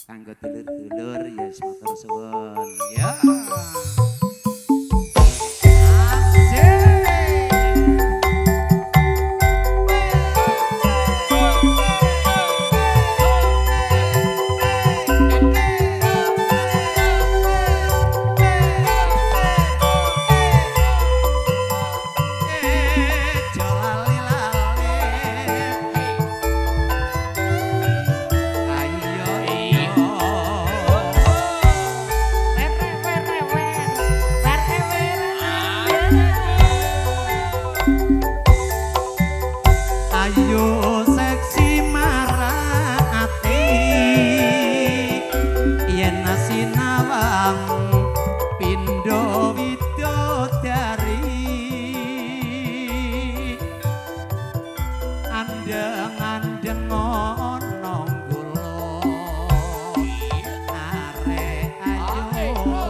kanggo dulur-dulur ya matur suwun ya. Ayo seksi marah ati yen sinawang pindho widodari andeng-andeng ana kula arek ayo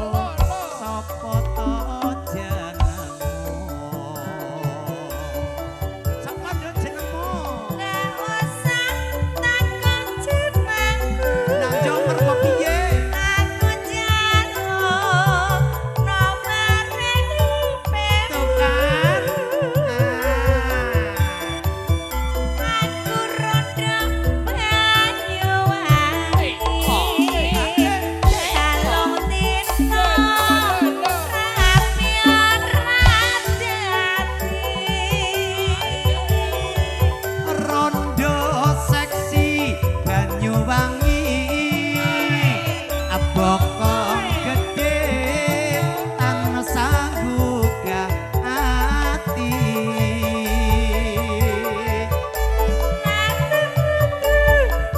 sapa to jenengmu sapa to jenengmu Gak usah takut jenengku. nang jomer kok piye Aku jaluk nomore HP-mu. tuh kan Aku rondo Banyuwangi. Jaluk tino rapi ora dadi. rondo seksi Banyuwangi abokong gede tan sangguga ati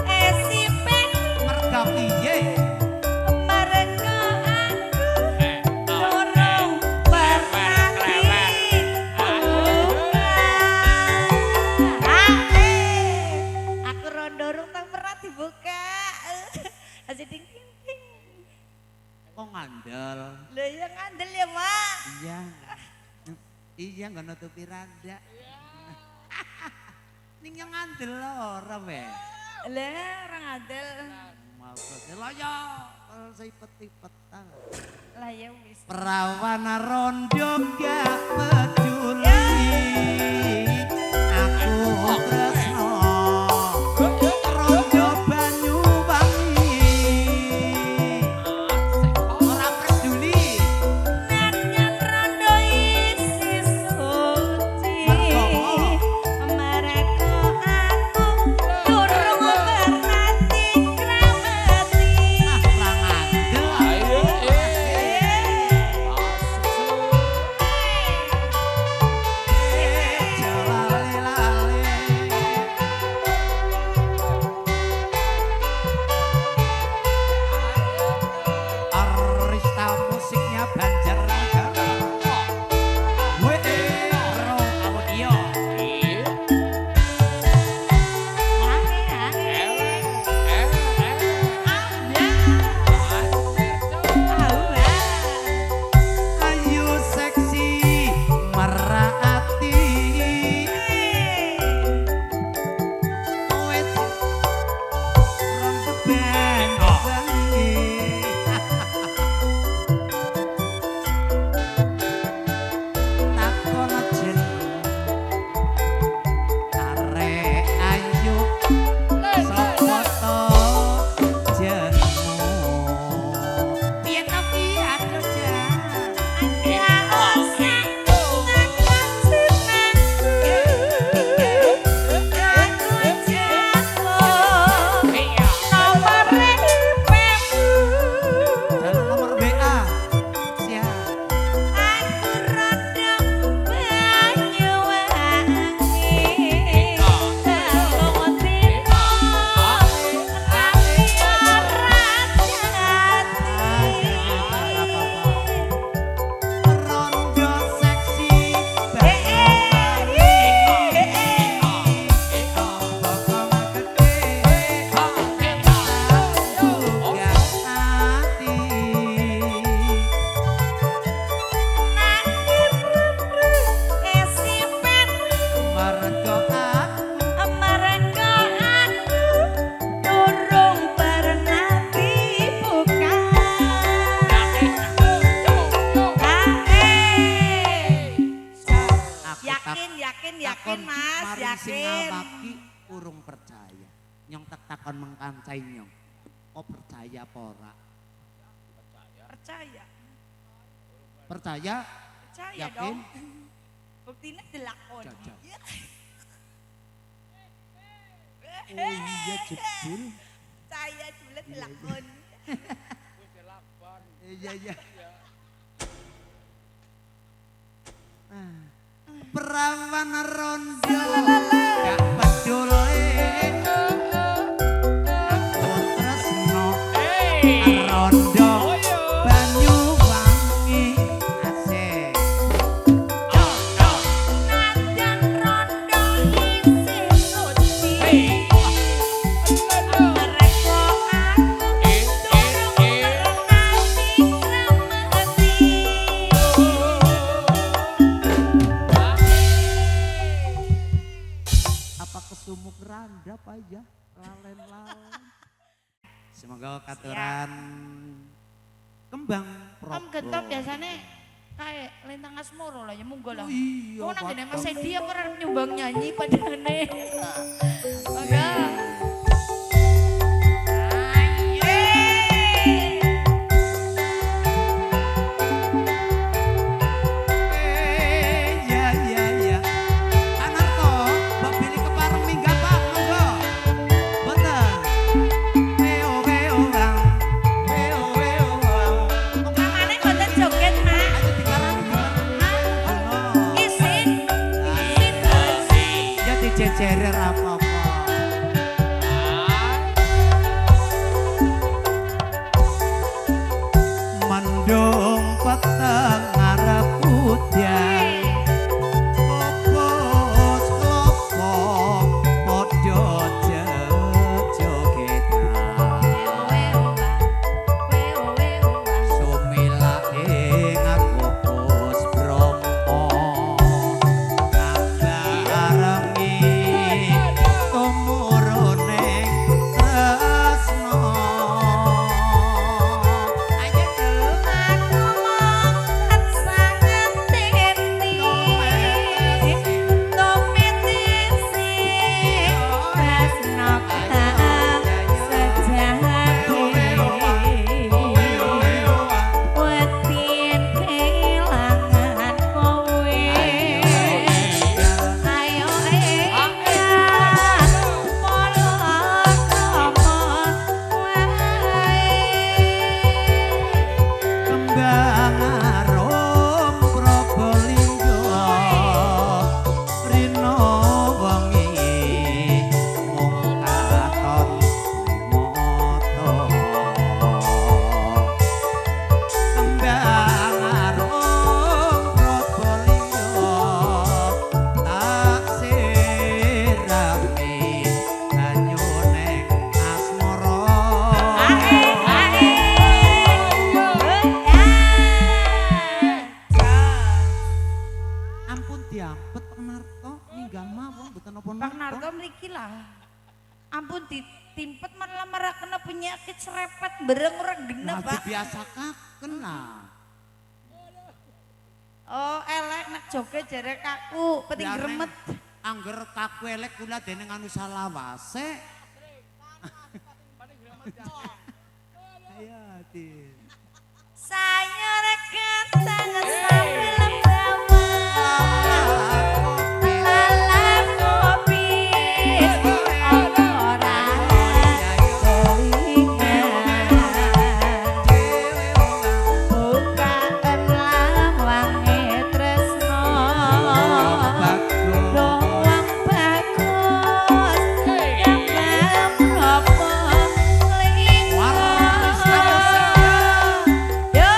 Esipe merga piye mergo aku durung berarti aku rondorong tak pernah dibuka aja ding ding ding kok ngandel lho ya ngandel ya mak iya iya nggak nutupi rada ning yang ngandel ora weh lah orang ngandel maksudnya lah ya kalau saya peti-petan lah ya wis perawan rondo gak peduli aku tresno rondo Banyuwangi ora peduli Nyanyian rondo isi suci mereka aku durung berarti kramati ora ngandel Ayo, jalale-lale takon mengkancai nyong. Kok percaya apa ora? Percaya. Percaya? Percaya Yakin? dong. Buktinya dilakon. Jajak. Ya. Oh iya jebul. Percaya jebul dilakon. Iya iya. Perawan rondo gak peduli aku tresno rondo banyu wangi asik Najan rondo isih suci. Reko aku durung ngerti apa kesumuk randa apa aja lalen-lalen semoga katuran kembang Om Gento biasanya kayak lintang asmoro lah ya monggo lah. Oh iya, Kok nang ngene Pak. Mas Edi aku ora nyumbang nyanyi padane. Monggo. Iya iya iya. Anarto, mbok pilih kepareng minggat Pak, monggo. Boten. Weo weo bang. Weo weo bang. Mamane mboten joget, Mak. Ayo dikarani dikarani. Isin. Ya dijejere apa-apa. Mendung peteng ngarep udan. Popos klopo padha jejogetan. Sumilake ngaku pus brompo ngabarengi tumurune tresno. Ayo kembang arum Probolinggo rino wengi mung katon moto kembang arum Probolinggo taksih rame banyu ning asmara. Ampun diampet Pak Narto ninggal mawon mboten Pak napa-napa. Narto mriki lah. Ampun ditimpet malah marah kena penyakit serepet bereng ora genep, Nah, Pak. dibiasakaken nah. Oh, elek nek joget jare kaku, penting Biar gremet. neng Angger kaku elek kula dening anu salawase. Ayo, Din. Sayur kentang sambil bawa lala kopi ora telinga bukaan lawange tresno doang bagus nyambang propo lingo yo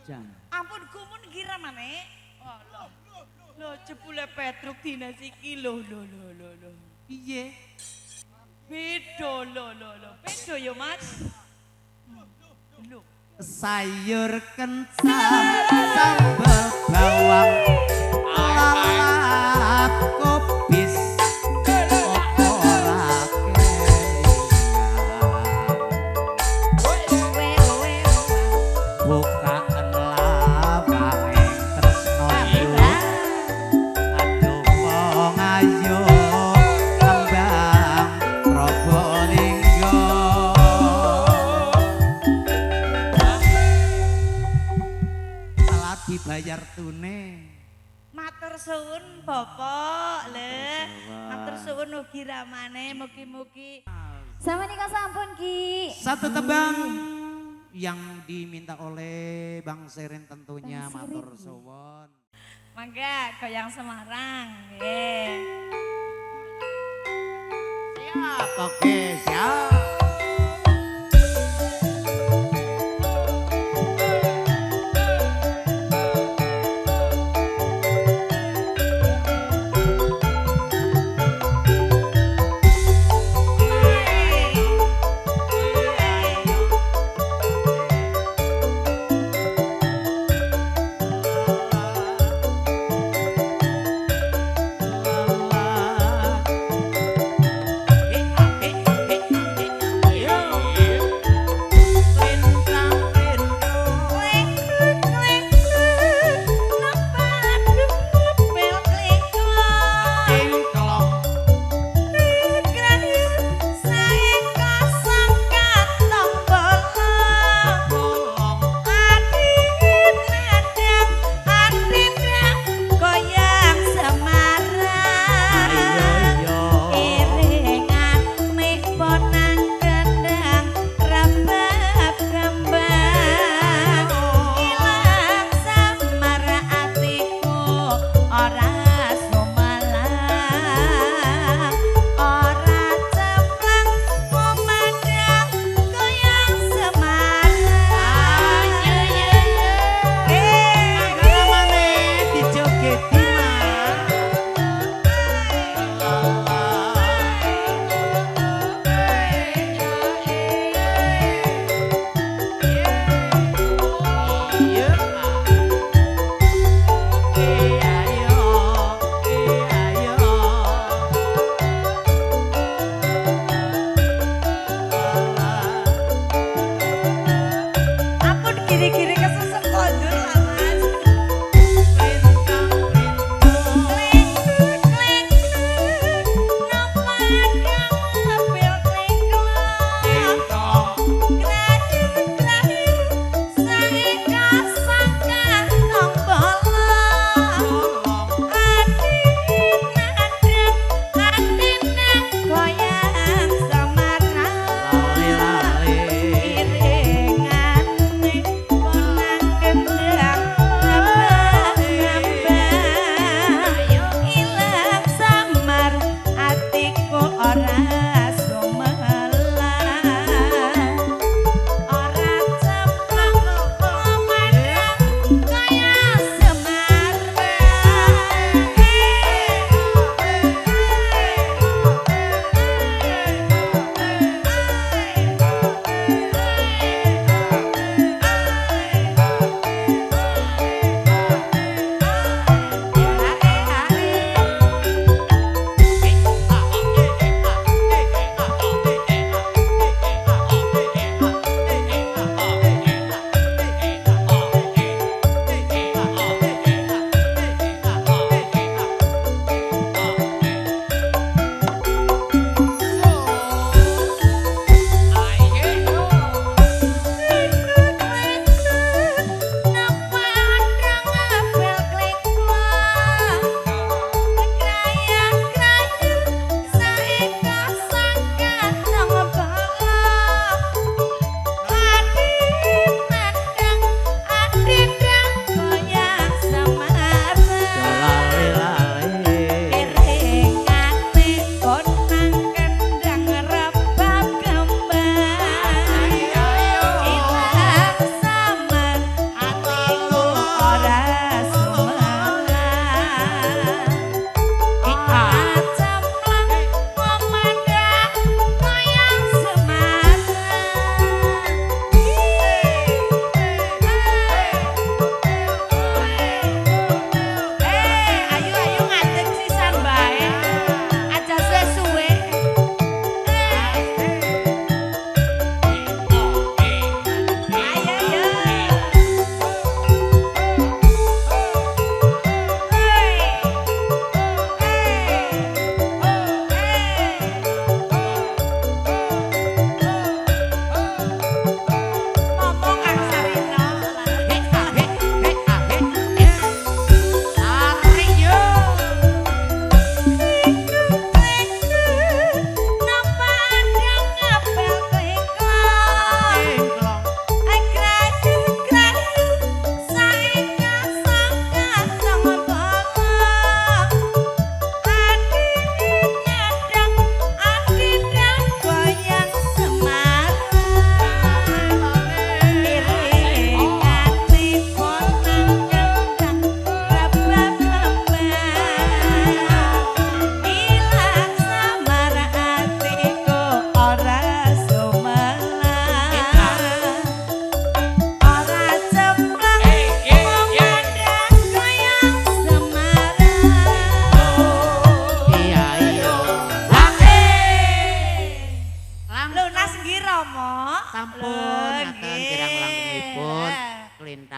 Jang. Ampun gumun kira maneh. Oh, lho jebule Petruk dina iki lho. Piye? Beda lho. Beda ya, Mas. Lho. Sayur kencang sambal bawang lalap kubis opo ora kelingan bukaan lawang tresno aduh wong ayo kembang Probolinggo telat dibayar tune. Matur suwun Bapak, le. Matur suwun ugi ramane mugi-mugi. Sampun sampun Ki. Satu tebang yang diminta oleh Bang Serin tentunya Bang Serin. matur suwun. Mangga goyang Semarang, nggih. Siap, oke, siap.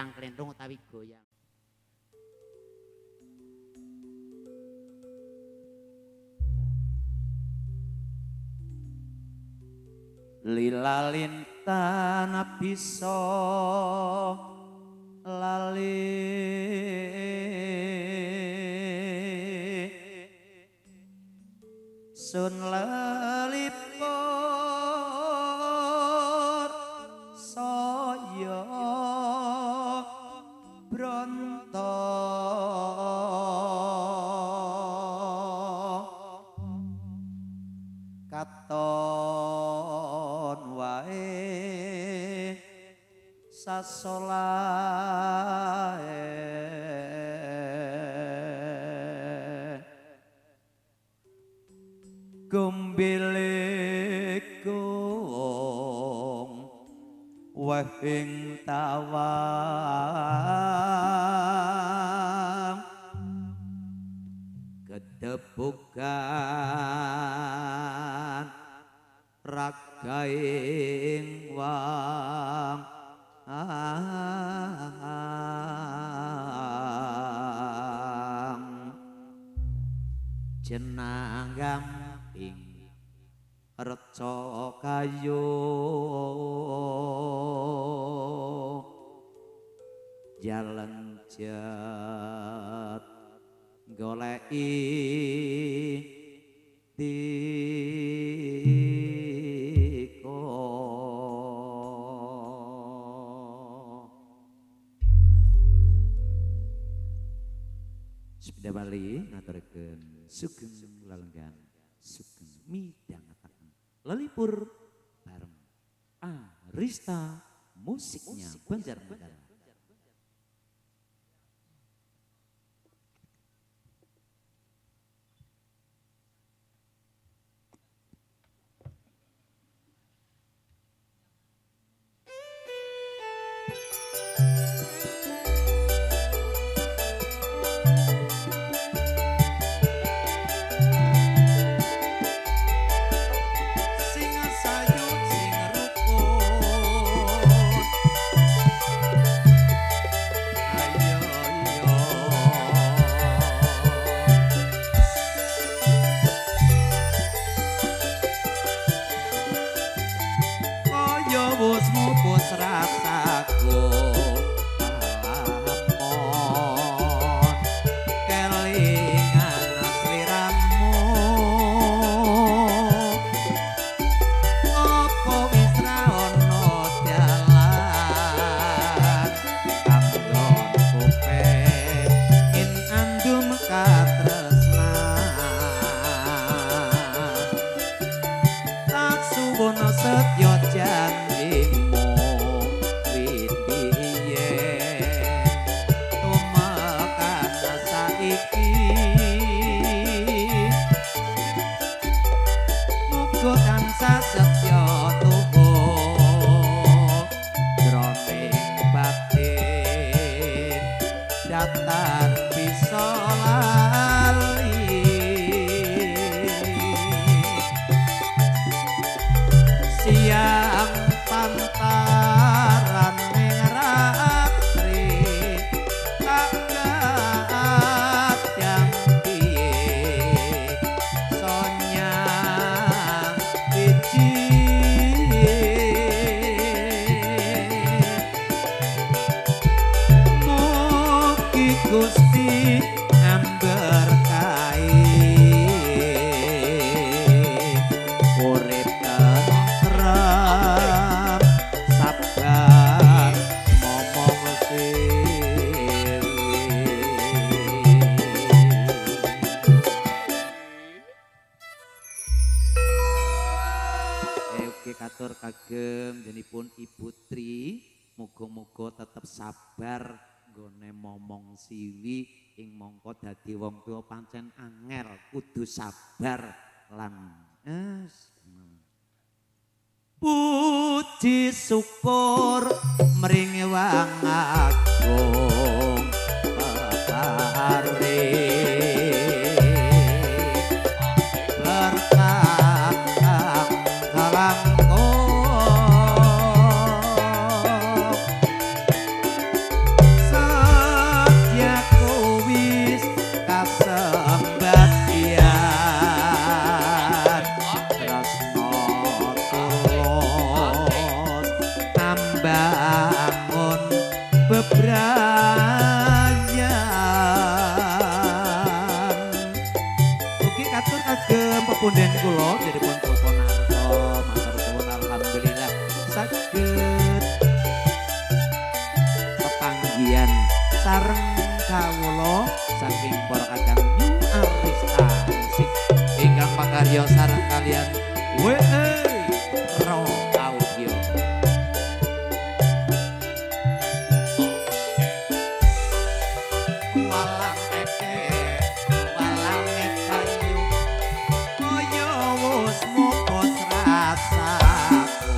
cangklenthung utawi goyang. Lila lintana bisa lali sun lelipur saya bronto katon wae sasolae gombele gong wahing tawang kedebukan ragaing wang jenang gamping reca kayu jalan jet goleki tiko Sepeda Bali ngaturaken sugeng lalenggan sugeng midhangetaken lelipur bareng Arista musiknya Banjarnegara. Sabar nggone momong siwi ing mongko dadi wong tuwa pancen angel kudu sabar lan puji syukur mring wang agung pepare lertang kalang kula dipun Poponarto matur suwun alhamdulillah saged pepanggihan sareng kawula saking para kadang New Artista musik ingkang pakarya sareng kalian Raw Audio. Walang kayu kaya wis muput rasaku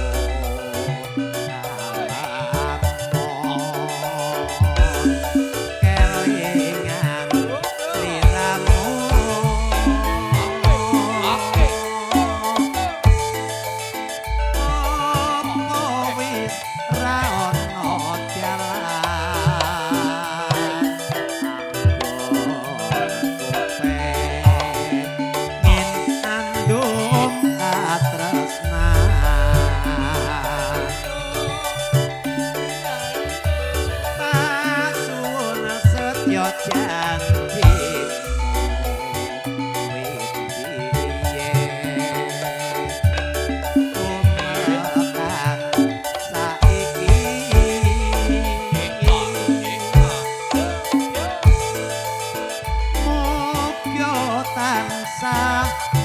kelingan liramu opo wis ra ono dalan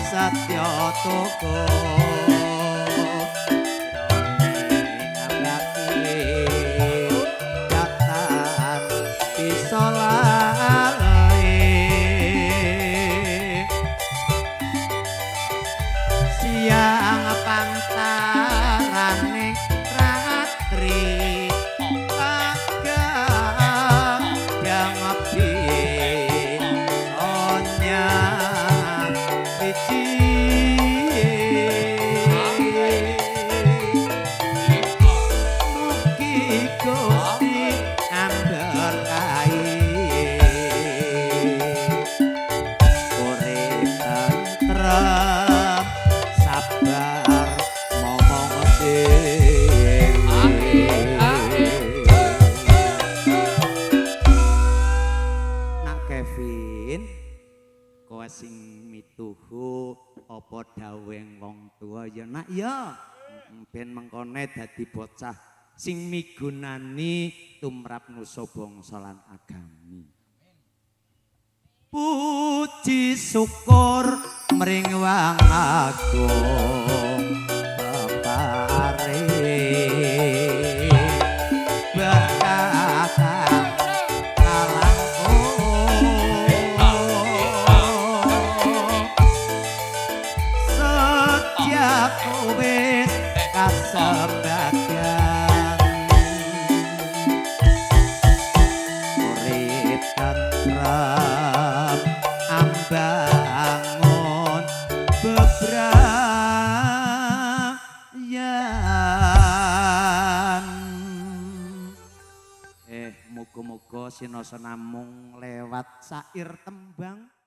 Satya toko ngabati datan bisa lali siang pantarane ratri agak yang api sonya sing mituhu apa daweng wong tua ya nak ya ben mengkone dadi bocah sing migunani tumrap nusa bangsa lan agami. Puji syukur mring Wang Agung pepare bakatang aku wis kasebagian urip tentrem ambangun bebrayan muga-muga sinasa namung lewat sair tembang